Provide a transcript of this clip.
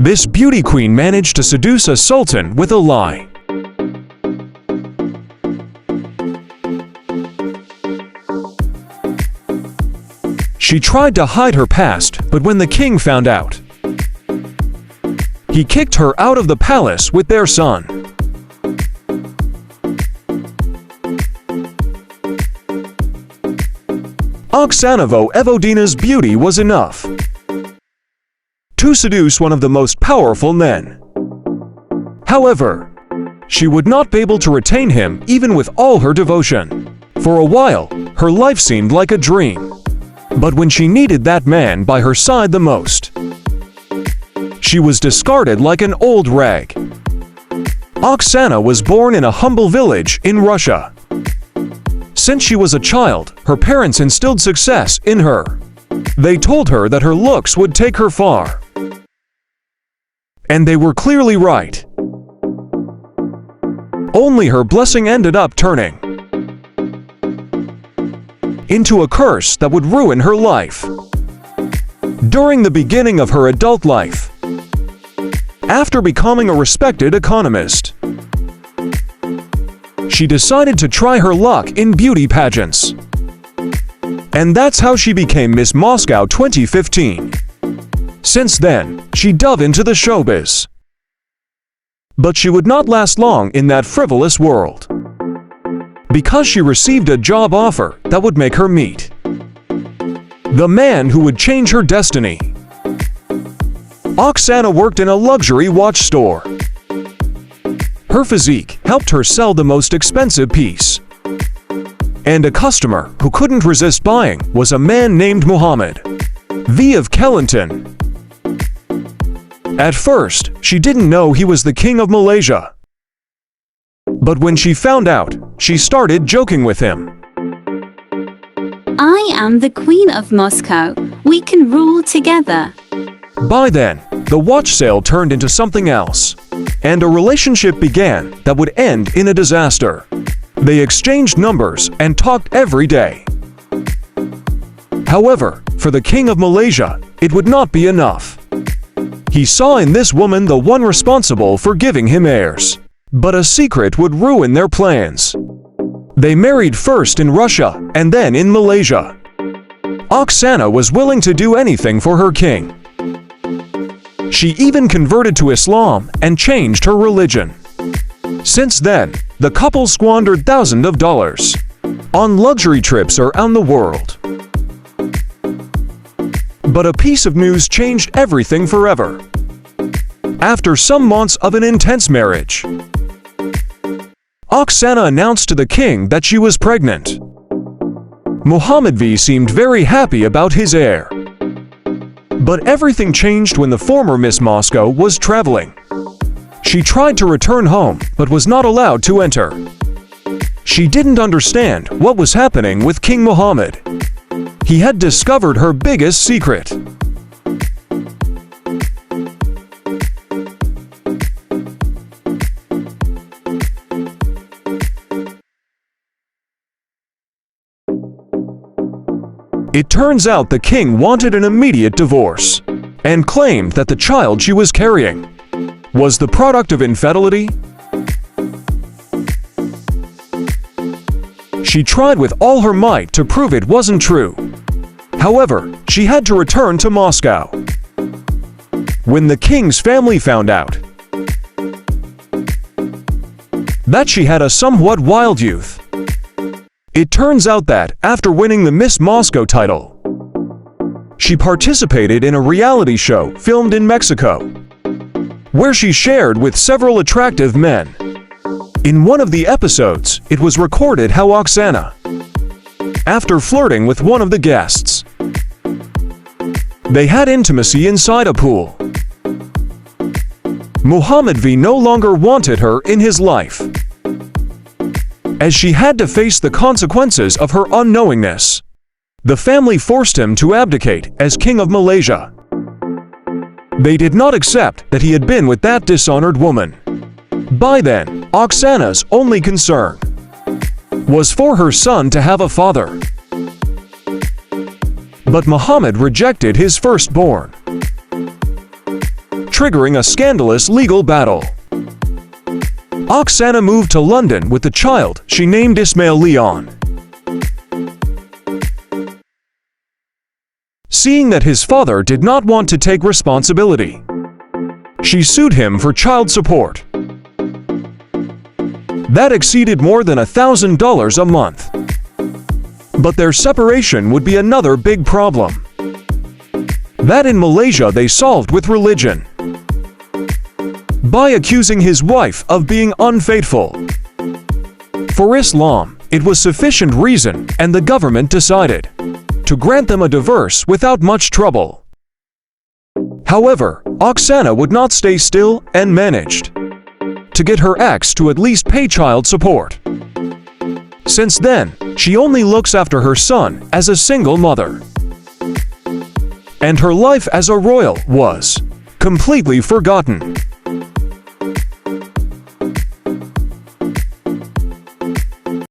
This beauty queen managed to seduce a sultan with a lie. She tried to hide her past, but when the king found out, he kicked her out of the palace with their son. Oxana Voevodina's beauty was enough to seduce one of the most powerful men. However, she would not be able to retain him even with all her devotion. For a while, her life seemed like a dream. But when she needed that man by her side the most, she was discarded like an old rag. Oksana was born in a humble village in Russia. Since she was a child, her parents instilled success in her. They told her that her looks would take her far. And they were clearly right. Only her blessing ended up turning into a curse that would ruin her life. During the beginning of her adult life, after becoming a respected economist, she decided to try her luck in beauty pageants. And that's how she became Miss Moscow 2015. Since then, she dove into the showbiz. But she would not last long in that frivolous world, because she received a job offer that would make her meet the man who would change her destiny. Oksana worked in a luxury watch store. Her physique helped her sell the most expensive piece. And a customer who couldn't resist buying was a man named Muhammad V of Kelantan. At first, she didn't know he was the king of Malaysia. But when she found out, she started joking with him. I am the Queen of Moscow. We can rule together. By then, the watch sale turned into something else, and a relationship began that would end in a disaster. They exchanged numbers and talked every day. However, for the king of Malaysia, it would not be enough. He saw in this woman the one responsible for giving him heirs. But a secret would ruin their plans. They married first in Russia and then in Malaysia. Oksana was willing to do anything for her king. She even converted to Islam and changed her religion. Since then, the couple squandered thousands of dollars on luxury trips around the world. But a piece of news changed everything forever. After some months of an intense marriage, Oksana announced to the king that she was pregnant. Muhammad V seemed very happy about his heir. But everything changed when the former Miss Moscow was traveling. She tried to return home, but was not allowed to enter. She didn't understand what was happening with King Muhammad. He had discovered her biggest secret. It turns out the king wanted an immediate divorce and claimed that the child she was carrying was the product of infidelity. She tried with all her might to prove it wasn't true. However, she had to return to Moscow. When the king's family found out that she had a somewhat wild youth, it turns out that, after winning the Miss Moscow title, she participated in a reality show filmed in Mexico, where she shared with several attractive men. In one of the episodes, it was recorded how Oksana, after flirting with one of the guests, they had intimacy inside a pool. Muhammad V no longer wanted her in his life, as she had to face the consequences of her unknowingness. The family forced him to abdicate as King of Malaysia. They did not accept that he had been with that dishonored woman. By then, Oksana's only concern was for her son to have a father. But Muhammad rejected his firstborn. triggering a scandalous legal battle. Oksana moved to London with the child she named Ismail Leon. Seeing that his father did not want to take responsibility, she sued him for child support. That exceeded more than $1,000 a month. But their separation would be another big problem. That in Malaysia they solved with religion, by accusing his wife of being unfaithful. For Islam, it was sufficient reason, and the government decided to grant them a divorce without much trouble. However, Oksana would not stay still and managed to get her ex to at least pay child support. Since then, she only looks after her son as a single mother. And her life as a royal was completely forgotten.